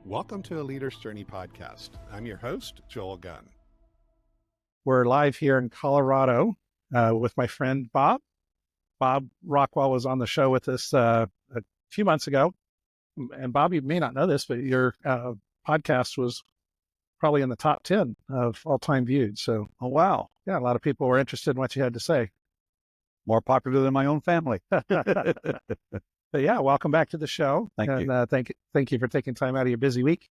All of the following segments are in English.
Welcome to a Leader's Journey podcast. I'm your host, Joel Gunn. We're live here in Colorado with my friend Bob. Bob Rockwell was on the show with us a few months ago. And Bob, you may not know this, but your podcast was probably in the top 10 of all time viewed. So, oh, wow. Yeah, a lot of people were interested in what you had to say. More popular than my own family. But yeah, welcome back to the show. Thank you. Thank you for taking time out of your busy week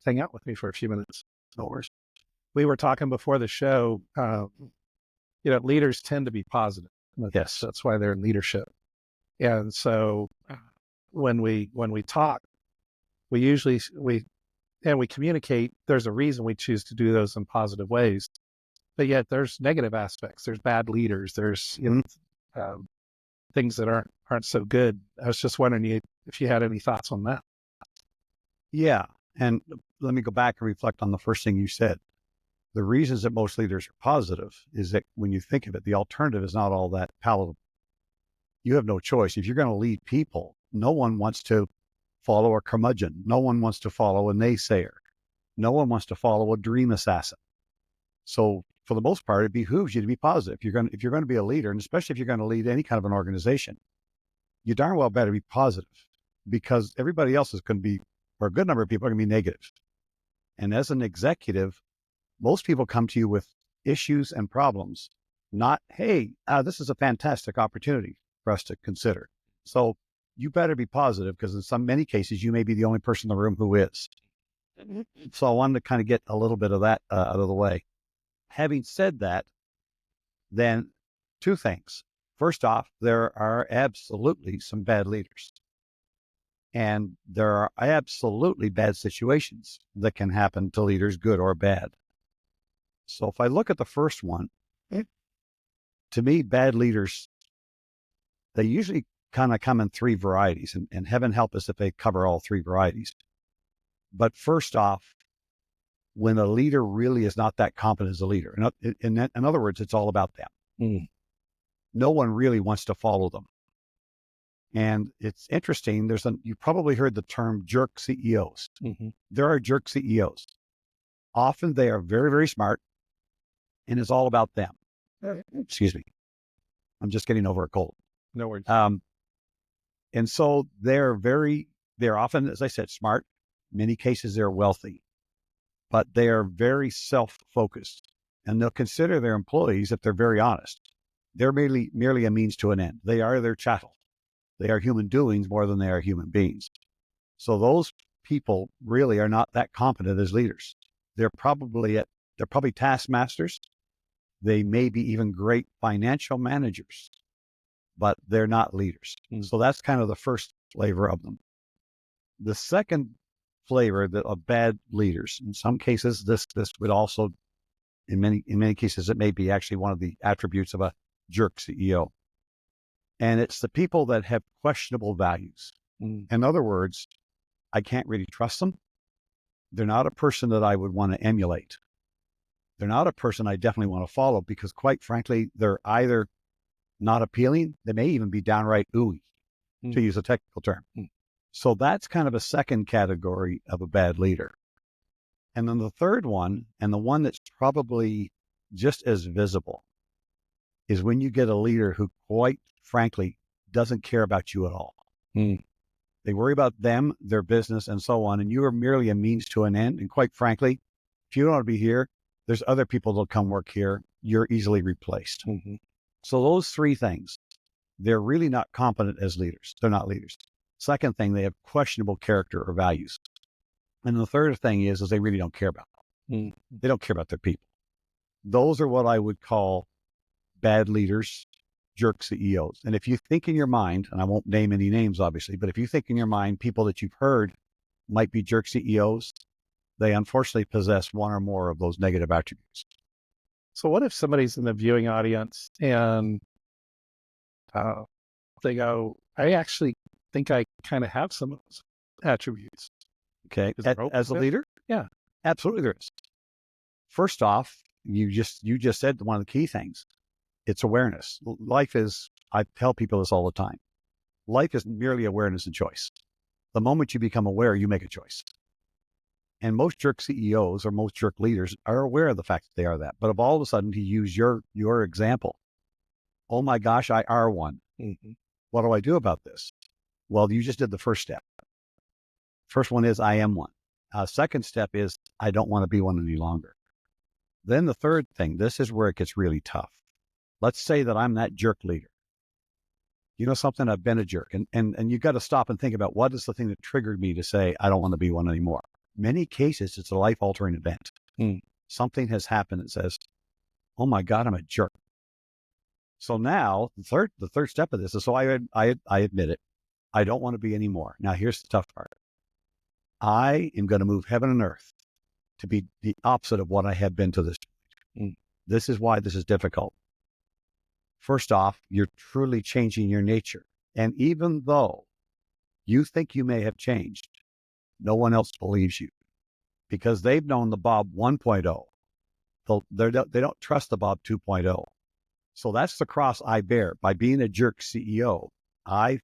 to hang out with me for a few minutes. No worries. We were talking before the show, leaders tend to be positive. Yes. That's why they're in leadership. And so when we talk, we communicate. There's a reason we choose to do those in positive ways, but yet there's negative aspects. There's bad leaders. There's things that aren't so good. I was just wondering if you had any thoughts on that. Yeah. And let me go back and reflect on the first thing you said. The reasons that most leaders are positive is that when you think of it, the alternative is not all that palatable. You have no choice. If you're going to lead people, no one wants to follow a curmudgeon. No one wants to follow a naysayer. No one wants to follow a dream assassin. So for the most part, it behooves you to be positive. If you're going to be a leader, and especially if you're going to lead any kind of an organization, you darn well better be positive, because everybody else is going to be, or a good number of people are going to be negative. And as an executive, most people come to you with issues and problems, not, hey, this is a fantastic opportunity for us to consider. So you better be positive, because in many cases, you may be the only person in the room who is. So I wanted to kind of get a little bit of that out of the way. Having said that, then two things. First off, there are absolutely some bad leaders. And there are absolutely bad situations that can happen to leaders, good or bad. So if I look at the first one, to me, bad leaders, they usually kind of come in three varieties, and heaven help us if they cover all three varieties. But first off, when a leader really is not that competent as a leader, in other words, it's all about them. No one really wants to follow them. And it's interesting, you probably heard the term jerk CEOs. Mm-hmm. There are jerk CEOs. Often they are very, very smart, and it's all about them. Excuse me. I'm just getting over a cold. No worries. And so they're often, as I said, smart. In many cases, they're wealthy, but they are very self-focused, and they'll consider their employees, if they're very honest, they're merely a means to an end. They are their chattel. They are human doings more than they are human beings. So those people really are not that competent as leaders. They're probably taskmasters. They may be even great financial managers, but they're not leaders. So that's kind of the first flavor of them. The second flavor of bad leaders, in some cases, this would also, in many cases, it may be actually one of the attributes of a jerk CEO. And it's the people that have questionable values. In other words, I can't really trust them. They're not a person that I would want to emulate. They're not a person I definitely want to follow, because quite frankly, they're either not appealing, they may even be downright ooey, to use a technical term. So that's kind of a second category of a bad leader. And then the third one, and the one that's probably just as visible, is when you get a leader who, quite frankly, doesn't care about you at all. They worry about them, their business, and so on, and you are merely a means to an end. And quite frankly, if you don't want to be here, there's other people that'll come work here. You're easily replaced. So those three things, they're really not competent as leaders. They're not leaders. Second thing, they have questionable character or values. And the third thing is they really don't care about them. They don't care about their people. Those are what I would call bad leaders, jerk CEOs. And if you think in your mind, and I won't name any names, obviously, but if you think in your mind, people that you've heard might be jerk CEOs, they unfortunately possess one or more of those negative attributes. So what if somebody's in the viewing audience and they go, I actually think I kind of have some of those attributes. Okay. As a leader? Yeah, absolutely there is. First off, you just said one of the key things. It's awareness. Life is, I tell people this all the time. Life is merely awareness and choice. The moment you become aware, you make a choice. And most jerk CEOs or most jerk leaders are aware of the fact that they are that. But if all of a sudden, to use your example, oh my gosh, I are one. Mm-hmm. What do I do about this? Well, you just did the first step. First one is I am one. Second step is I don't want to be one any longer. Then the third thing, this is where it gets really tough. Let's say that I'm that jerk leader. You know something? I've been a jerk. And you've got to stop and think about what is the thing that triggered me to say, I don't want to be one anymore. Many cases, it's a life-altering event. Something has happened that says, oh my God, I'm a jerk. So now the third step of this is, so I admit it. I don't want to be anymore. Now here's the tough part. I am going to move heaven and earth to be the opposite of what I have been to this point. This is why this is difficult. First off, you're truly changing your nature. And even though you think you may have changed, no one else believes you because they've known the Bob 1.0. They don't trust the Bob 2.0. So that's the cross I bear. By being a jerk CEO, I'm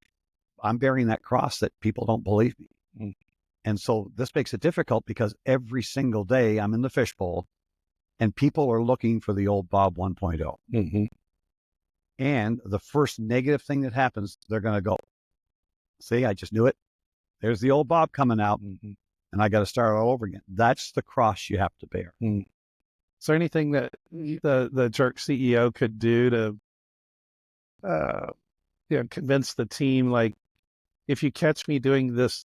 bearing that cross that people don't believe me. And so this makes it difficult because every single day I'm in the fishbowl and people are looking for the old Bob 1.0. Mm-hmm. And the first negative thing that happens, they're going to go, see, I just knew it. There's the old Bob coming out, and I got to start all over again. That's the cross you have to bear. Is there anything that the jerk CEO could do to convince the team, like, if you catch me doing this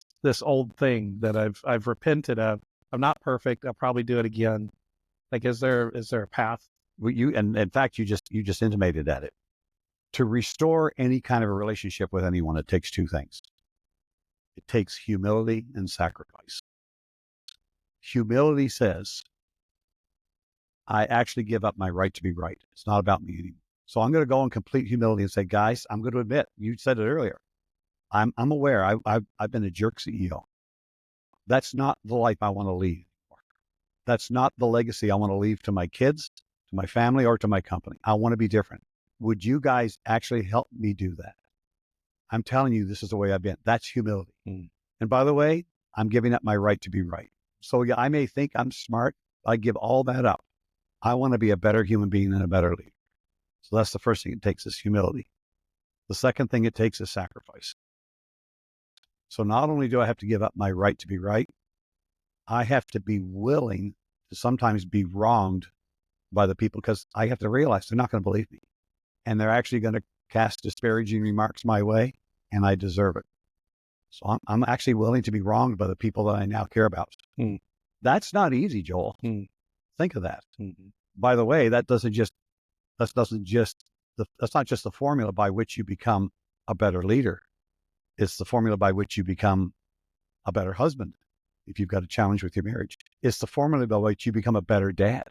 old thing that I've repented of, I'm not perfect, I'll probably do it again. Like, is there a path? And in fact, you just intimated at it. To restore any kind of a relationship with anyone, it takes two things. It takes humility and sacrifice. Humility says, I actually give up my right to be right. It's not about me anymore. So I'm going to go in complete humility and say, guys, I'm going to admit, you said it earlier. I'm aware I've been a jerk CEO. That's not the life I want to lead. That's not the legacy I want to leave to my kids, to my family, or to my company. I want to be different. Would you guys actually help me do that? I'm telling you, this is the way I've been. That's humility. And by the way, I'm giving up my right to be right. So yeah, I may think I'm smart. I give all that up. I want to be a better human being and a better leader. So that's the first thing it takes is humility. The second thing it takes is sacrifice. So not only do I have to give up my right to be right, I have to be willing to sometimes be wronged by the people because I have to realize they're not going to believe me. And they're actually going to cast disparaging remarks my way, and I deserve it. So I'm actually willing to be wronged by the people that I now care about. That's not easy, Joel. Think of that. By the way, that's not just the formula by which you become a better leader. It's the formula by which you become a better husband. If you've got a challenge with your marriage, it's the formula by which you become a better dad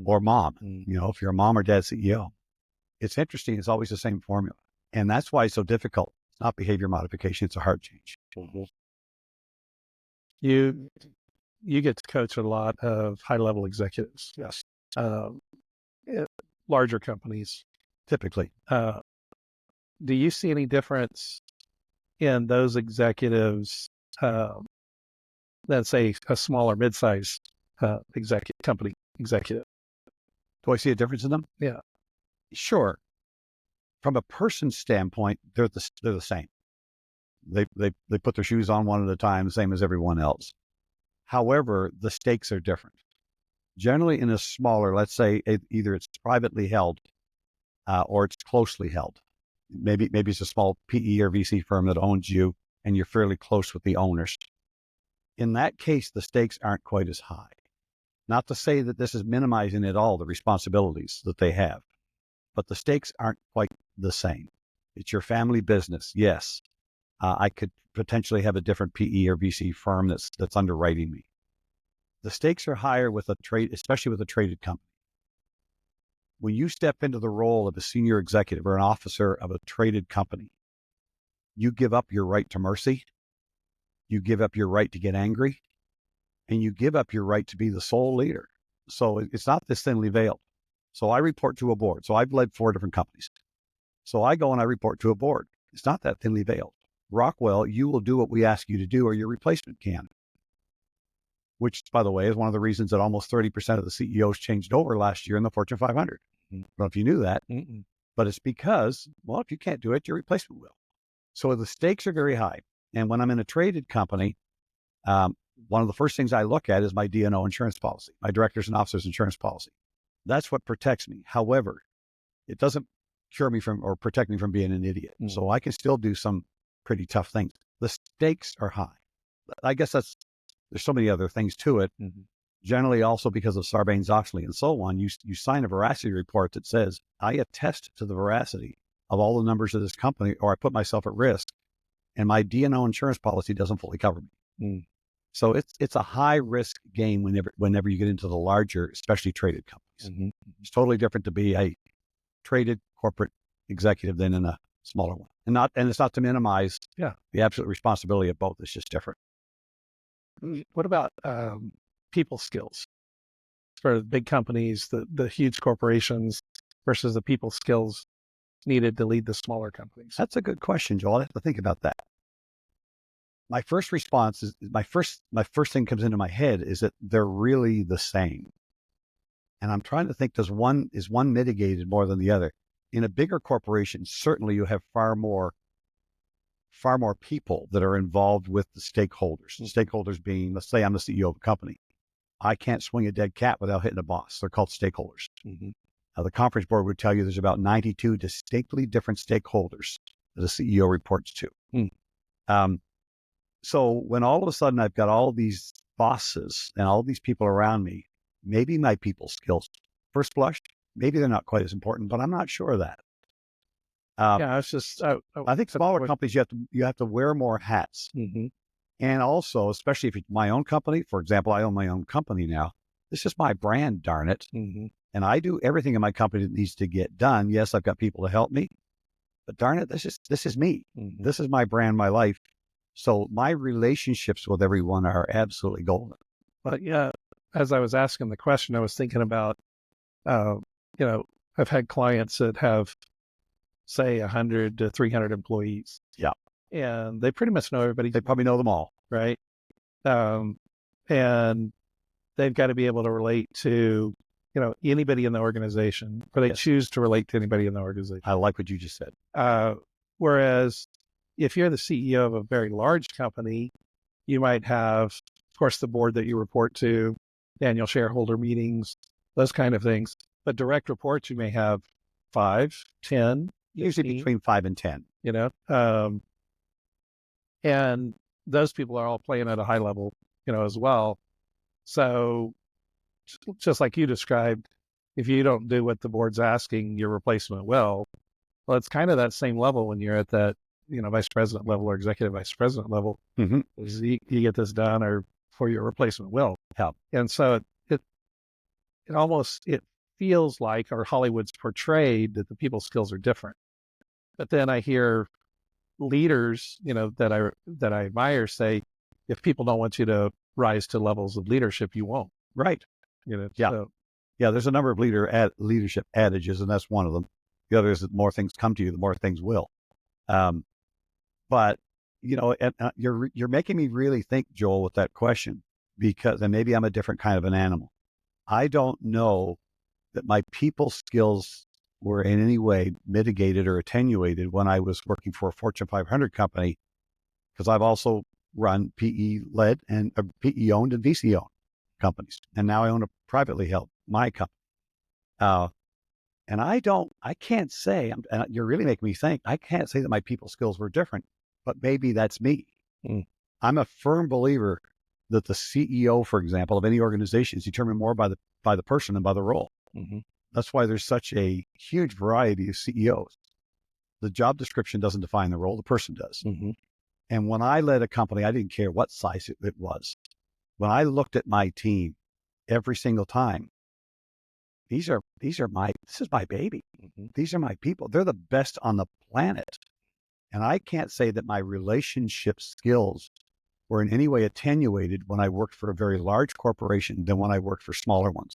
or mom. If you're a mom or dad CEO, it's interesting. It's always the same formula. And that's why it's so difficult. It's not behavior modification. It's a heart change. You get to coach a lot of high-level executives. Yes. Larger companies. Typically. Do you see any difference in those executives than, say, a smaller mid-size company executive? Do I see a difference in them? Yeah. Sure. From a person standpoint, they're the same. They put their shoes on one at a time, the same as everyone else. However, the stakes are different. Generally, in a smaller, let's say either it's privately held or it's closely held. Maybe it's a small PE or VC firm that owns you, and you're fairly close with the owners. In that case, the stakes aren't quite as high. Not to say that this is minimizing at all the responsibilities that they have, but the stakes aren't quite the same. It's your family business. Yes, I could potentially have a different PE or VC firm that's underwriting me. The stakes are higher with a trade, especially with a traded company. When you step into the role of a senior executive or an officer of a traded company, you give up your right to mercy, you give up your right to get angry, and you give up your right to be the sole leader. So it's not this thinly veiled. So I report to a board. So I've led 4 different companies. So I go and I report to a board. It's not that thinly veiled. Rockwell, you will do what we ask you to do or your replacement can. which, by the way, is one of the reasons that almost 30% of the CEOs changed over last year in the Fortune 500. I don't know if you knew that, but it's because, well, if you can't do it, your replacement will. So the stakes are very high. And when I'm in a traded company, one of the first things I look at is my D&O insurance policy, my directors and officers insurance policy. That's what protects me. However, it doesn't cure me from or protect me from being an idiot. So I can still do some pretty tough things. The stakes are high. I guess there's so many other things to it. Generally, also because of Sarbanes-Oxley and so on, you sign a veracity report that says, I attest to the veracity of all the numbers of this company, or I put myself at risk, and my D&O insurance policy doesn't fully cover me. So it's a high risk game whenever you get into the larger, especially traded companies. It's totally different to be a traded corporate executive than in a smaller one. And it's not to minimize the absolute responsibility of both. It's just different. What about people skills for the big companies, the huge corporations versus the people skills needed to lead the smaller companies? That's a good question, Joel. I have to think about that. My first response is my first thing comes into my head is that they're really the same. And I'm trying to think, is one mitigated more than the other? In a bigger corporation, certainly you have far more people that are involved with the stakeholders. Stakeholders being, let's say I'm the CEO of a company. I can't swing a dead cat without hitting a boss. They're called stakeholders. Now, the conference board would tell you there's about 92 distinctly different stakeholders that a CEO reports to. So when all of a sudden I've got all these bosses and all these people around me, maybe my people skills, first blush, maybe they're not quite as important, but I'm not sure of that. It's just, I think smaller companies, you have to wear more hats. And also, especially if it's my own company, for example, I own my own company now. This is my brand, darn it. And I do everything in my company that needs to get done. Yes, I've got people to help me, but darn it, this is me. This is my brand, my life. So my relationships with everyone are absolutely golden. But as I was asking the question, I was thinking about, I've had clients that have, say, 100 to 300 employees. Yeah. And they pretty much know everybody. They probably know them all. Right. And they've got to be able to relate to, anybody in the organization, or they choose to relate to anybody in the organization. I like what you just said. Whereas if you're the CEO of a very large company, you might have, of course, the board that you report to, annual shareholder meetings, those kind of things. But direct reports, you may have 5, 10, usually between 5 and 10. And those people are all playing at a high level, as well. So just like you described, if you don't do what the board's asking, your replacement will. Well, it's kind of that same level when you're at that, vice president level or executive vice president level. You get this done, or for your replacement will help. And so it feels like, or Hollywood's portrayed, that the people skills are different. But then I hear leaders, that I admire say, if people don't want you to rise to levels of leadership, you won't. Right. There's a number of leadership adages, and that's one of them. The other is that the more things come to you, the more things will. But you're making me really think, Joel, with that question, because, and maybe I'm a different kind of an animal. I don't know that my people skills were in any way mitigated or attenuated when I was working for a Fortune 500 company, because I've also run PE-led and PE-owned and VC-owned companies. And now I own a privately held, my company. And I can't say, and you're really making me think, I can't say that my people skills were different, but maybe that's me. I'm a firm believer that the CEO, for example, of any organization is determined more by the person than by the role. That's why there's such a huge variety of CEOs. The job description doesn't define the role, the person does. And when I led a company, I didn't care what size it was. When I looked at my team every single time, this is my baby. These are my people. They're the best on the planet. And I can't say that my relationship skills were in any way attenuated when I worked for a very large corporation than when I worked for smaller ones.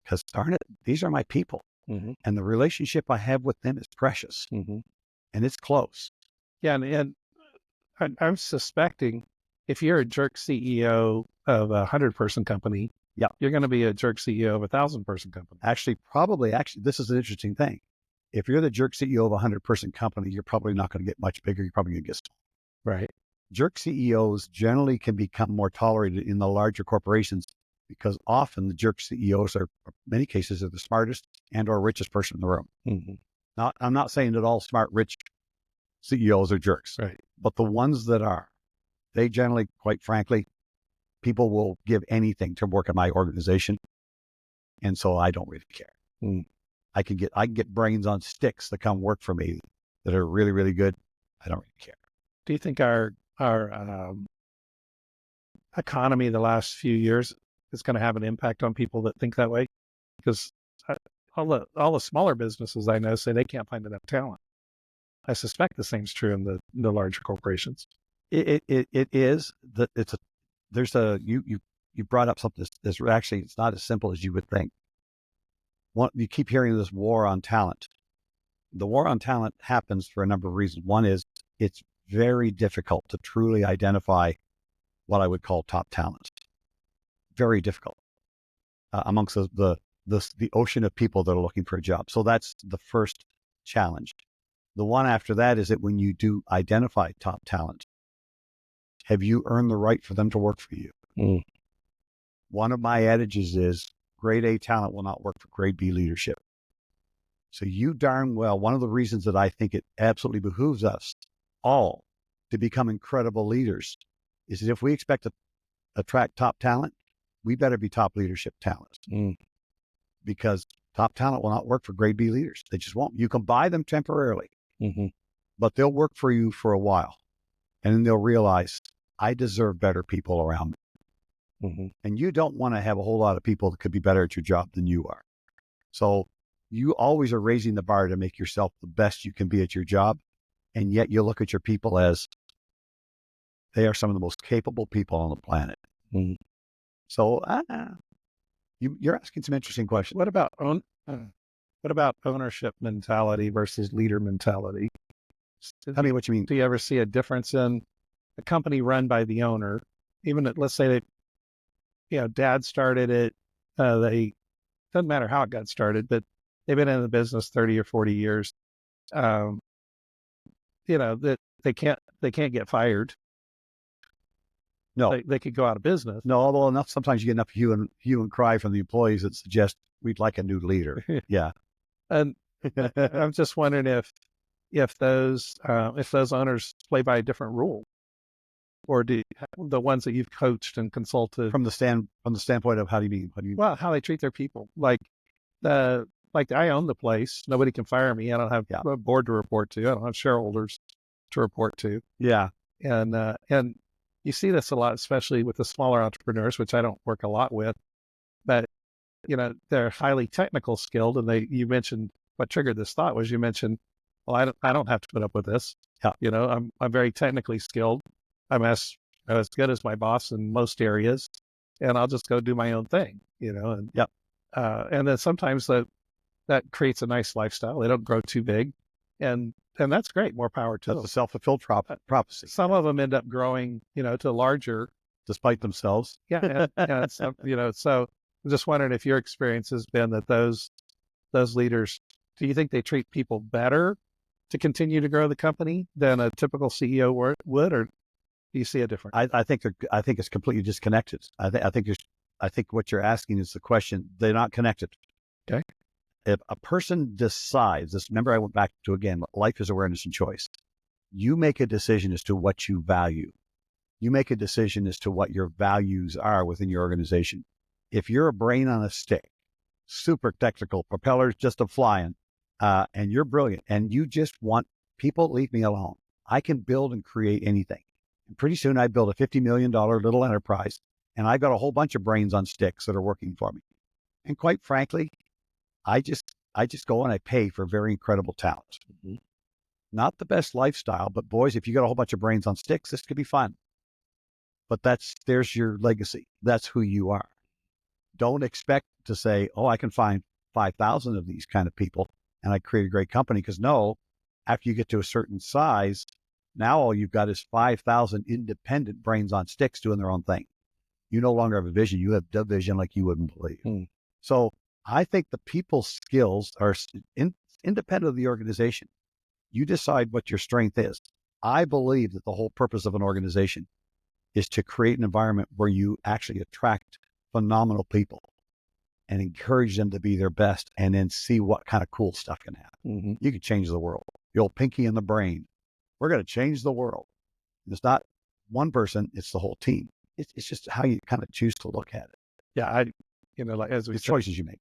Because darn it, these are my people. And the relationship I have with them is precious. And it's close. Yeah. And I'm suspecting if you're a jerk CEO of a 100-person company, Yeah. you're going to be a jerk CEO of a 1,000-person company. Actually, this is an interesting thing. If you're the jerk CEO of a 100-person company, you're probably not going to get much bigger. You're probably going to get small. Right. Jerk CEOs generally can become more tolerated in the larger corporations because often the jerk CEOs are, in many cases, are the smartest and or richest person in the room. Mm-hmm. I'm not saying that all smart, rich CEOs are jerks, Right. but the ones that are, they generally, quite frankly, people will give anything to work at my organization. And so I don't really care. Mm. I can get brains on sticks that come work for me that are really, really good. I don't really care. Do you think our economy the last few years is going to have an impact on people that think that way? Because all the smaller businesses I know say they can't find enough talent. I suspect the same's true in the larger corporations. It is that you brought up something that's actually, it's not as simple as you would think. You keep hearing this war on talent. The war on talent happens for a number of reasons. One is it's very difficult to truly identify what I would call top talent. Very difficult amongst the ocean of people that are looking for a job. So that's the first challenge. The one after that is that when you do identify top talent, have you earned the right for them to work for you? Mm. One of my adages is grade A talent will not work for grade B leadership. So you darn well, one of the reasons that I think it absolutely behooves us all to become incredible leaders is that if we expect to attract top talent, we better be top leadership talent. Mm. Because top talent will not work for grade B leaders. They just won't. You can buy them temporarily, Mm-hmm. but they'll work for you for a while. And then they'll realize, I deserve better people around me. Mm-hmm. And you don't want to have a whole lot of people that could be better at your job than you are. So you always are raising the bar to make yourself the best you can be at your job. And yet you look at your people as they are some of the most capable people on the planet. Mm-hmm. So you're asking some interesting questions. What about ownership mentality versus leader mentality? Tell me what you mean. Do you ever see a difference in a company run by the owner? Even let's say that, dad started it. They doesn't matter how it got started, but they've been in the business 30 or 40 years. That they can't get fired. No, they could go out of business. No, although sometimes you get enough hue and cry from the employees that suggest we'd like a new leader. Yeah. And I'm just wondering if those owners play by a different rule, or do the ones that you've coached and consulted from the standpoint of how do you mean? Well, how they treat their people. Like I own the place. Nobody can fire me. I don't have a board to report to. I don't have shareholders to report to. Yeah. And you see this a lot, especially with the smaller entrepreneurs, which I don't work a lot with, but they're highly technical skilled. And you mentioned what triggered this thought was you mentioned, well, I don't have to put up with this. Yeah. I'm very technically skilled. I'm as good as my boss in most areas, and I'll just go do my own thing, and and then sometimes that creates a nice lifestyle. They don't grow too big, and that's great. More power to them. That's a self-fulfilled prophecy. Some of them end up growing, to larger, despite themselves. Yeah. And so I'm just wondering if your experience has been that those leaders, do you think they treat people better to continue to grow the company than a typical CEO would, or do you see a difference? I think it's completely disconnected. I think what you're asking is the question. They're not connected. Okay. If a person decides this, remember I went back to, again, life is awareness and choice. You make a decision as to what you value. You make a decision as to what your values are within your organization. If you're a brain on a stick, super technical, propellers just a flying, and you're brilliant, and you just want people, leave me alone. I can build and create anything. And pretty soon I build a $50 million little enterprise, and I've got a whole bunch of brains on sticks that are working for me. And quite frankly, I just go and I pay for very incredible talent. Mm-hmm. Not the best lifestyle, but boys, if you got a whole bunch of brains on sticks, this could be fun. But there's your legacy. That's who you are. Don't expect to say, oh, I can find 5,000 of these kind of people and I create a great company. Because no, after you get to a certain size, now all you've got is 5,000 independent brains on sticks doing their own thing. You no longer have a vision. You have division like you wouldn't believe. So I think the people skills are independent of the organization. You decide what your strength is. I believe that the whole purpose of an organization is to create an environment where you actually attract phenomenal people and encourage them to be their best, and then see what kind of cool stuff can happen. You can change the world. The old pinky in the brain. We're going to change the world. It's not one person, it's the whole team. It's just how you kind of choose to look at it. Yeah, like as we It's choices you make.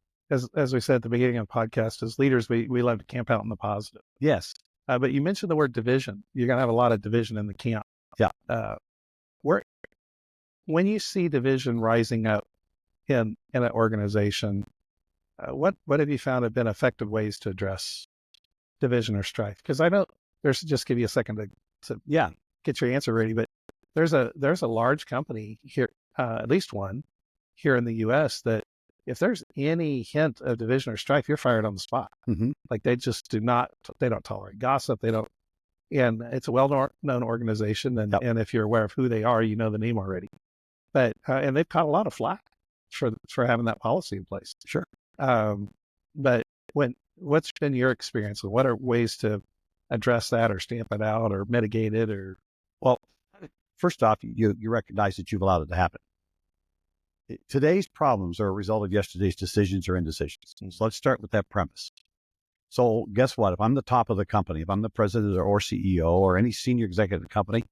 As we said at the beginning of the podcast, as leaders, we love to camp out in the positive. Yes. But you mentioned the word division. You're going to have a lot of division in the camp. Yeah. When you see division rising up in an organization, what have you found have been effective ways to address division or strife? Because I know just give you a second to get your answer ready, but there's a large company here, at least one here in the U.S. that if there's any hint of division or strife, you're fired on the spot. Like they just they don't tolerate gossip. And it's a well-known organization. And if you're aware of who they are, you know the name already. But, and they've caught a lot of flack for having that policy in place. Sure. But what's been your experience? What are ways to address that or stamp it out or mitigate it? Or, well, first off, you recognize that you've allowed it to happen. Today's problems are a result of yesterday's decisions or indecisions. So let's start with that premise. So guess what? If I'm the top of the company, if I'm the president or CEO or any senior executive of the company,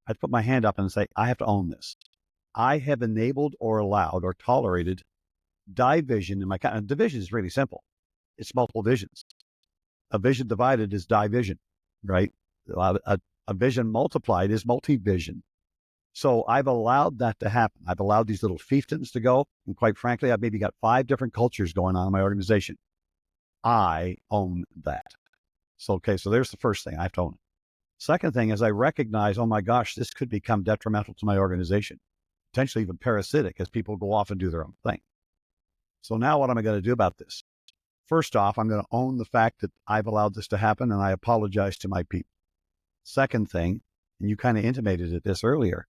I'd put my hand up and say, I have to own this. I have enabled or allowed or tolerated division in my company. Division is really simple. It's multiple visions. A vision divided is division, right? A vision multiplied is multi-vision. So I've allowed that to happen. I've allowed these little fiefdoms to go. And quite frankly, I've maybe got 5 different cultures going on in my organization. I own that. So there's the first thing. I have to own it. Second thing is I recognize, oh my gosh, this could become detrimental to my organization, potentially even parasitic as people go off and do their own thing. So now what am I going to do about this? First off, I'm going to own the fact that I've allowed this to happen and I apologize to my people. Second thing, and you kind of intimated at this earlier,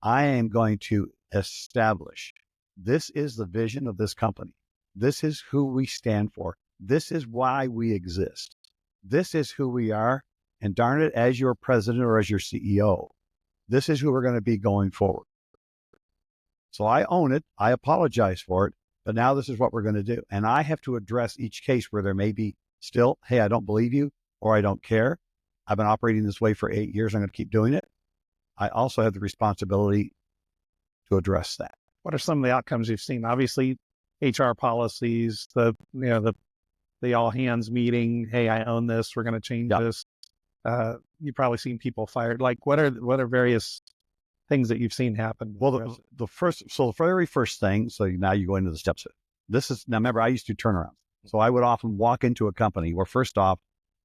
I am going to establish this is the vision of this company. This is who we stand for. This is why we exist. This is who we are. And darn it, as your president or as your CEO, this is who we're going to be going forward. So I own it. I apologize for it. But now this is what we're going to do. And I have to address each case where there may be still, hey, I don't believe you, or I don't care. I've been operating this way for 8 years. I'm going to keep doing it. I also have the responsibility to address that. What are some of the outcomes you've seen? Obviously, HR policies, the all hands meeting. Hey, I own this. We're going to change this. You've probably seen people fired. Like, what are various things that you've seen happen? Well, the very first thing. So now you go into the steps. Now remember, I used to do turnarounds. So I would often walk into a company where, first off,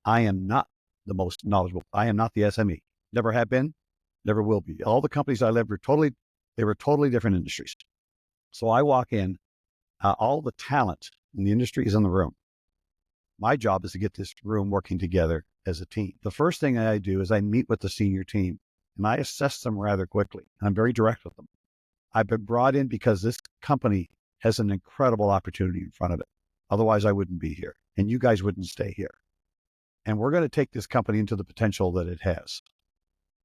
I am not the most knowledgeable. I am not the SME. Never have been. Never will be. All the companies I led were totally different industries. So I walk in, all the talent in the industry is in the room. My job is to get this room working together as a team. The first thing I do is I meet with the senior team and I assess them rather quickly. I'm very direct with them. I've been brought in because this company has an incredible opportunity in front of it. Otherwise I wouldn't be here and you guys wouldn't stay here. And we're going to take this company into the potential that it has.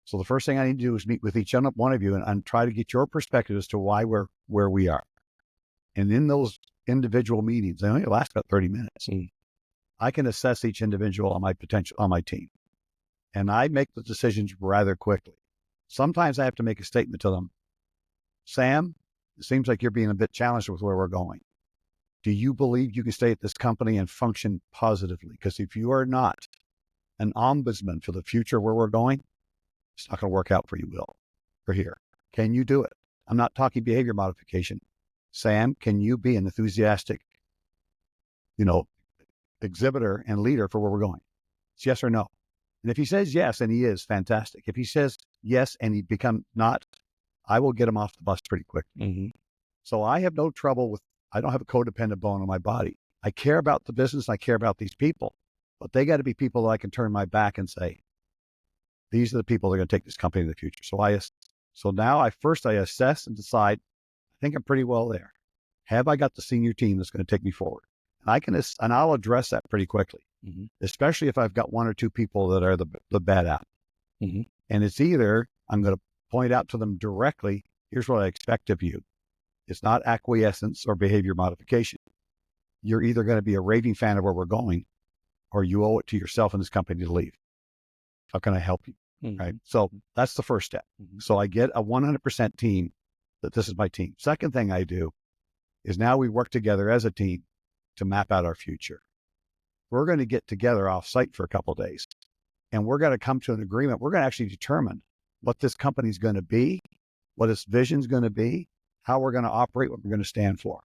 So the first thing I need to do is meet with each one of you and try to get your perspective as to why we're where we are. And in those individual meetings, they only last about 30 minutes. I can assess each individual on my potential on my team. And I make the decisions rather quickly. Sometimes I have to make a statement to them. Sam, it seems like you're being a bit challenged with where we're going. Do you believe you can stay at this company and function positively? Because if you are not an ombudsman for the future where we're going, it's not going to work out for you, Will, for here. Can you do it? I'm not talking behavior modification. Sam, can you be an enthusiastic, exhibitor and leader for where we're going? It's yes or no. And if he says yes, and he is, fantastic. If he says yes and he becomes not, I will get him off the bus pretty quick. So I have no trouble I don't have a codependent bone in my body. I care about the business. I care about these people, but they got to be people that I can turn my back and say, these are the people that are going to take this company in the future. So now I assess and decide, think I'm pretty well there. Have I got the senior team that's going to take me forward? And I'll address that pretty quickly, especially if I've got one or two people that are the bad apple. And it's either I'm going to point out to them directly, here's what I expect of you. It's not acquiescence or behavior modification. You're either going to be a raving fan of where we're going, or you owe it to yourself and this company to leave. How can I help you? Right. So that's the first step. So I get a 100% team that this is my team. Second thing I do is now we work together as a team to map out our future. We're going to get together off site for a couple of days, and we're going to come to an agreement. We're going to actually determine what this company is going to be, what its vision is going to be, how we're going to operate, what we're going to stand for.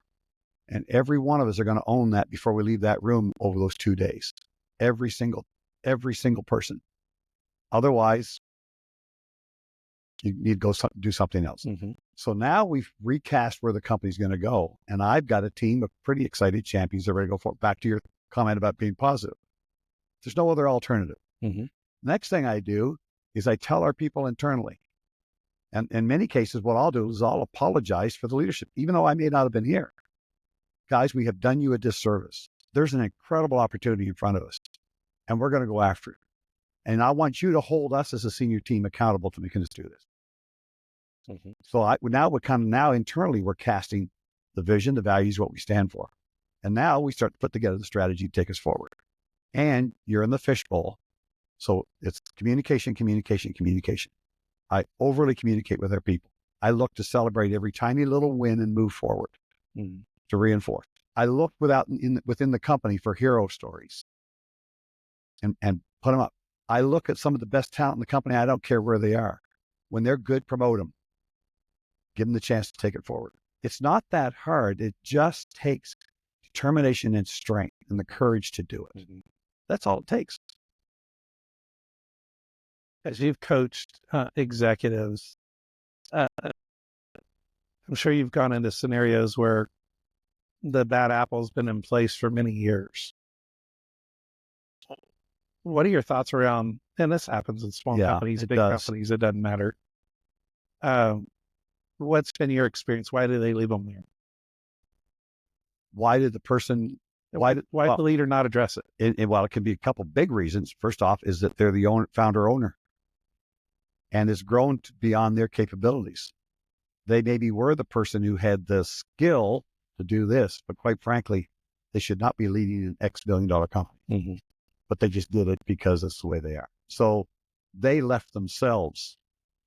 And every one of us are going to own that before we leave that room over those 2 days. Every single person. Otherwise, you need to go do something else. So now we've recast where the company's going to go. And I've got a team of pretty excited champions that are ready to go for it. Back to your comment about being positive. There's no other alternative. Next thing I do is I tell our people internally. And in many cases, what I'll do is I'll apologize for the leadership, even though I may not have been here. Guys, we have done you a disservice. There's an incredible opportunity in front of us, and we're going to go after it. And I want you to hold us as a senior team accountable to making us do this. So now internally, we're casting the vision, the values, what we stand for. And now we start to put together the strategy to take us forward. And you're in the fishbowl. So it's communication. I overly communicate with our people. I look to celebrate every tiny little win and move forward to reinforce. I look within the company for hero stories and put them up. I look at some of the best talent in the company. I don't care where they are. When they're good, promote them. Give them the chance to take it forward. It's not that hard. It just takes determination and strength and the courage to do it. That's all it takes. As you've coached executives, I'm sure you've gone into scenarios where the bad apple's been in place for many years. What are your thoughts around, and this happens in small companies, big companies, it doesn't matter. What's been your experience? Why do they leave them there? Why did the leader not address it? It can be a couple big reasons. First off is that they're the founder owner and it's grown beyond their capabilities. They maybe were the person who had the skill to do this, but quite frankly, they should not be leading an X billion-dollar company. But they just did it because that's the way they are. So they left themselves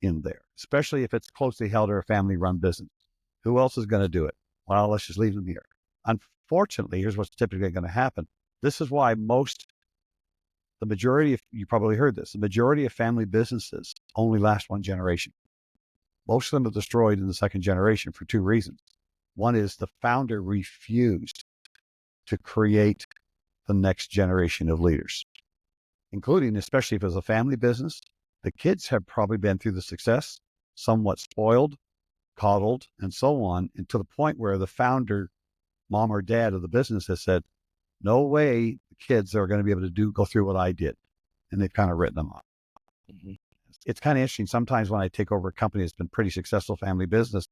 in there, especially if it's closely held or a family-run business. Who else is going to do it? Well, let's just leave them here. Unfortunately, here's what's typically going to happen. This is why the majority of, you probably heard this, the majority of family businesses only last one generation. Most of them are destroyed in the second generation for two reasons. One is the founder refused to create the next generation of leaders, including, especially if it's a family business, the kids have probably been through the success, somewhat spoiled, coddled, and so on, and to the point where the founder, mom or dad of the business, has said, no way the kids are going to be able to go through what I did. And they've kind of written them off. It's kind of interesting. Sometimes when I take over a company that's been pretty successful family business,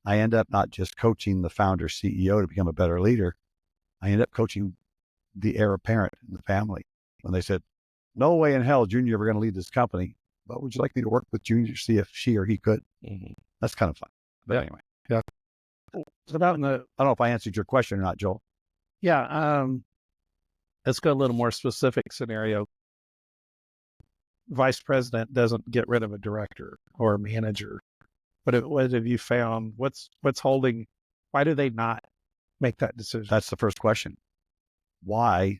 I end up not just coaching the founder CEO to become a better leader. I end up coaching the heir apparent in the family. When they said, no way in hell Junior ever going to lead this company, but would you like me to work with Junior to see if she or he could? That's kind of fun. But anyway. Yeah. I don't know if I answered your question or not, Joel. Yeah. Let's go a little more specific scenario. Vice president doesn't get rid of a director or a manager. What have you found? What's holding? Why do they not make that decision? That's the first question. Why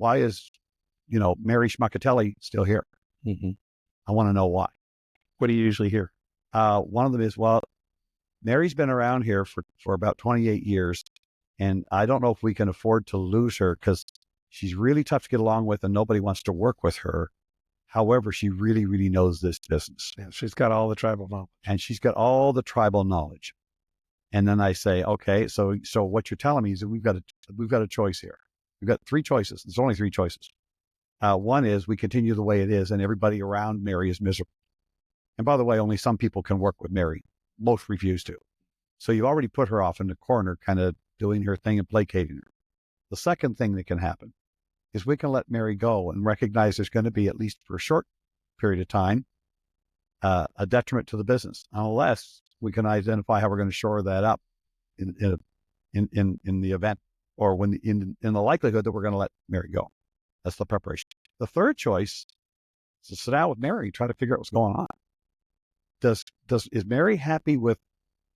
is, Mary Schmuckatelli still here? I want to know why. What do you usually hear? One of them is, well, Mary's been around here for about 28 years, and I don't know if we can afford to lose her because she's really tough to get along with and nobody wants to work with her. However, she really, really knows this business. Yeah, she's got all the tribal knowledge. And then I say, okay, so what you're telling me is that we've got a choice here. We've got three choices. There's only three choices. One is we continue the way it is and everybody around Mary is miserable. And by the way, only some people can work with Mary. Most refuse to. So you've already put her off in the corner, kind of doing her thing and placating her. The second thing that can happen is we can let Mary go and recognize there's going to be, at least for a short period of time, a detriment to the business, unless we can identify how we're going to shore that up in the event, or when in the likelihood that we're going to let Mary go. That's the preparation. The third choice is to sit down with Mary, try to figure out what's going on. Is Mary happy with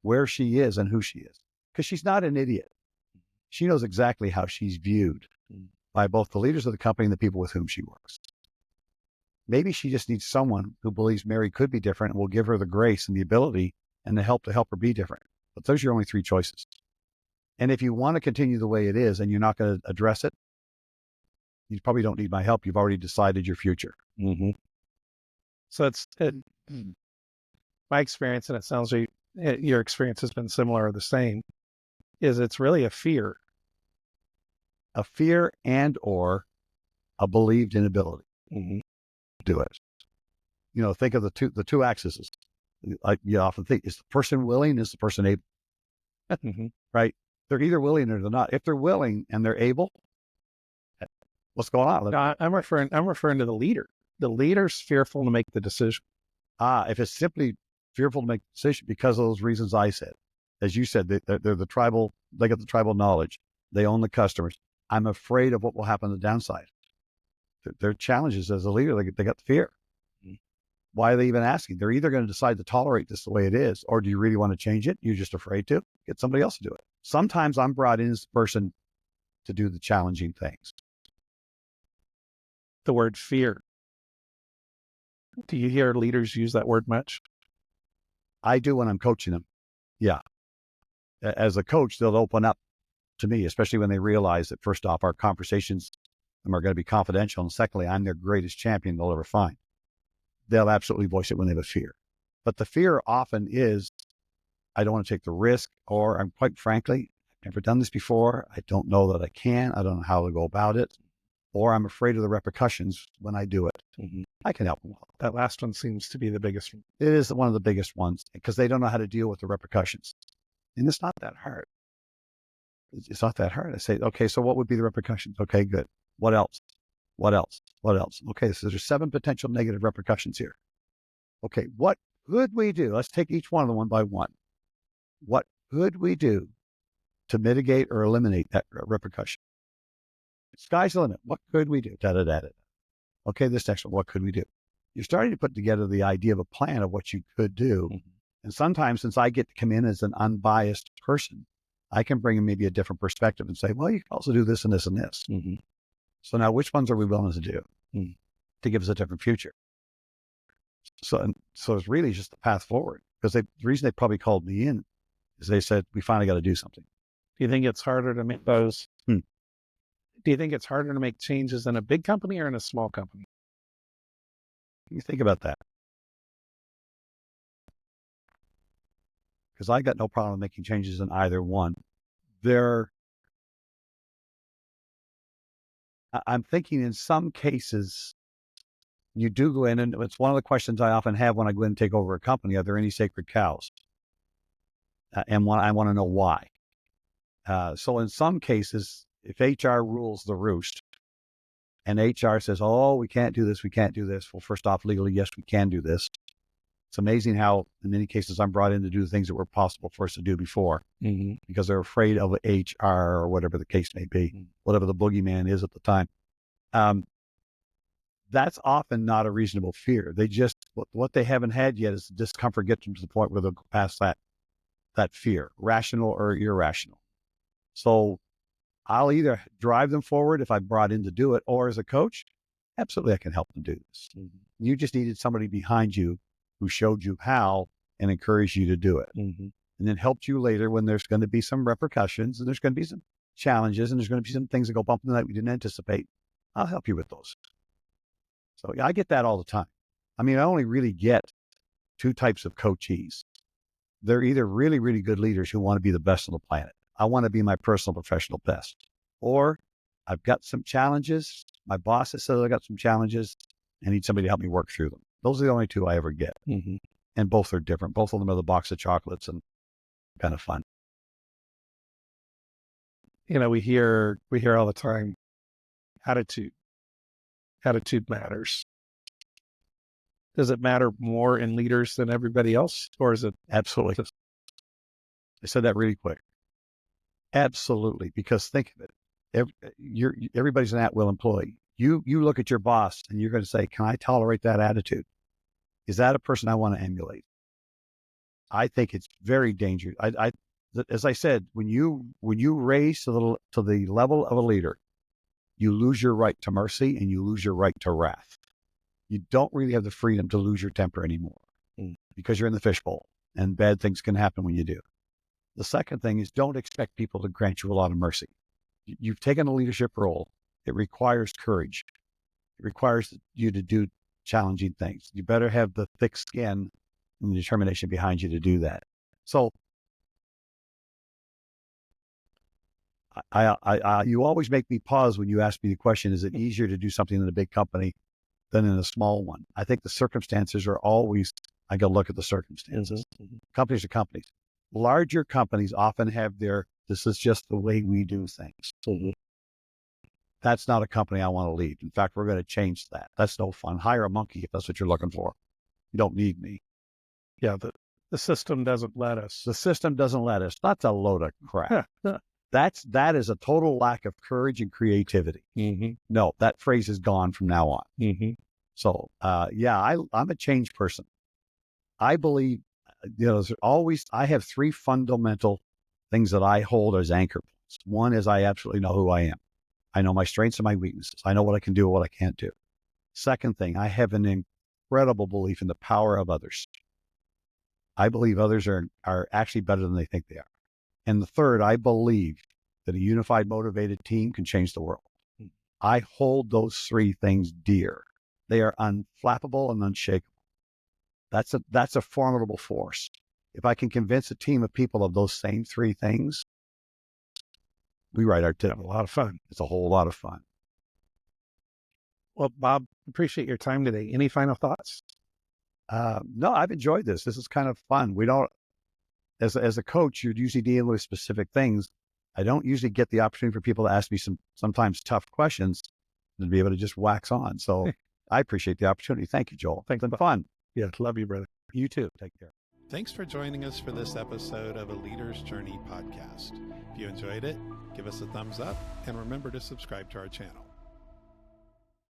where she is and who she is? Because she's not an idiot. She knows exactly how she's viewed by both the leaders of the company and the people with whom she works. Maybe she just needs someone who believes Mary could be different and will give her the grace and the ability and the help to help her be different. But those are your only three choices. And if you want to continue the way it is and you're not going to address it, you probably don't need my help. You've already decided your future. Mm-hmm. So my experience, and it sounds like your experience has been similar or the same, is it's really a fear. A fear and or a believed inability Mm-hmm. to do it. You know, think of the two axes. You often think, is the person willing? Is the person able? Mm-hmm. Right? They're either willing or they're not. If they're willing and they're able, what's going on? No, I'm referring to the leader. The leader's fearful to make the decision. If it's simply fearful to make the decision because of those reasons I said, as you said, they're the tribal, they got the tribal knowledge. They own the customers. I'm afraid of what will happen on the downside. Their challenges as a leader, they got the fear. Mm-hmm. Why are they even asking? They're either going to decide to tolerate this the way it is, or do you really want to change it? You're just afraid to get somebody else to do it. Sometimes I'm brought in as the person to do the challenging things. The word fear. Do you hear leaders use that word much? I do when I'm coaching them. Yeah. As a coach, they'll open up to me, especially when they realize that, first off, our conversations are going to be confidential. And secondly, I'm their greatest champion they'll ever find. They'll absolutely voice it when they have a fear. But the fear often is, I don't want to take the risk, or I'm quite frankly, I've never done this before. I don't know that I can. I don't know how to go about it. Or I'm afraid of the repercussions when I do it. Mm-hmm. I can help them. That last one seems to be the biggest one. It is one of the biggest ones because they don't know how to deal with the repercussions. And it's not that hard. It's not that hard. I say, okay, so what would be the repercussions? Okay, good. What else? What else? What else? Okay, so there's 7 potential negative repercussions here. Okay, what could we do? Let's take each one of them one by one. What could we do to mitigate or eliminate that repercussion? Sky's the limit. What could we do? Da-da-da-da. Okay, this next one, what could we do? You're starting to put together the idea of a plan of what you could do. Mm-hmm. And sometimes, since I get to come in as an unbiased person, I can bring in maybe a different perspective and say, well, you can also do this and this and this. Mm-hmm. So now which ones are we willing to do to give us a different future? So it's really just the path forward, because the reason they probably called me in is they said, we finally got to do something. Do you think it's harder to make those? Do you think it's harder to make changes in a big company or in a small company? You think about that. Because I got no problem making changes in either one. I'm thinking in some cases, you do go in, and it's one of the questions I often have when I go in and take over a company. Are there any sacred cows? And I want to know why. So in some cases, if HR rules the roost and HR says, oh, we can't do this, we can't do this. Well, first off, legally, yes, we can do this. It's amazing how in many cases I'm brought in to do things that were possible for us to do before because they're afraid of HR or whatever the case may be, whatever the boogeyman is at the time. That's often not a reasonable fear. They just, what they haven't had yet is discomfort gets them to the point where they'll go past that fear, rational or irrational. So I'll either drive them forward if I'm brought in to do it, or as a coach, absolutely I can help them do this. You just needed somebody behind you who showed you how and encouraged you to do it. And then helped you later when there's going to be some repercussions and there's going to be some challenges and there's going to be some things that go bump in the night we didn't anticipate. I'll help you with those. So yeah, I get that all the time. I mean, I only really get 2 types of coachees. They're either really, really good leaders who want to be the best on the planet. I want to be my personal professional best. Or I've got some challenges. My boss has said I got some challenges. I need somebody to help me work through them. Those are the only 2 I ever get. And both are different. Both of them are the box of chocolates. And kind of fun. We hear all the time, attitude matters. Does it matter more in leaders than everybody else, or is it Absolutely? I said that really quick. Absolutely, because think of it. Everybody's an at-will employee. You look at your boss and you're going to say, "Can I tolerate that attitude? Is that a person I want to emulate?" I think it's very dangerous. As I said, when you raise to the level of a leader, you lose your right to mercy and you lose your right to wrath. You don't really have the freedom to lose your temper anymore because you're in the fishbowl and bad things can happen when you do. The second thing is, don't expect people to grant you a lot of mercy. You've taken a leadership role. It requires courage. It requires you to do challenging things. You better have the thick skin and the determination behind you to do that. So you always make me pause when you ask me the question, is it easier to do something in a big company than in a small one? I think the circumstances are always, I got to look at the circumstances. Companies are companies. Larger companies often have this is just the way we do things. That's not a company I want to lead. In fact, we're going to change that. That's no fun. Hire a monkey if that's what you're looking for. You don't need me. Yeah, the system doesn't let us. The system doesn't let us. That's a load of crap. That is a total lack of courage and creativity. No, that phrase is gone from now on. So, I'm a change person. I believe, I have three fundamental things that I hold as anchor points. One is I absolutely know who I am. I know my strengths and my weaknesses. I know what I can do and what I can't do. Second thing, I have an incredible belief in the power of others. I believe others are actually better than they think they are. And the third, I believe that a unified, motivated team can change the world. I hold those three things dear. They are unflappable and unshakable. That's a formidable force. If I can convince a team of people of those same three things, we write our tip. A lot of fun. It's a whole lot of fun. Well, Bob, appreciate your time today. Any final thoughts? No, I've enjoyed this. This is kind of fun. We don't, as a coach, you're usually dealing with specific things. I don't usually get the opportunity for people to ask me sometimes tough questions and be able to just wax on. So I appreciate the opportunity. Thank you, Joel. Thanks. It's been fun. Yeah, love you, brother. You too. Take care. Thanks for joining us for this episode of A Leader's Journey podcast. If you enjoyed it, give us a thumbs up and remember to subscribe to our channel.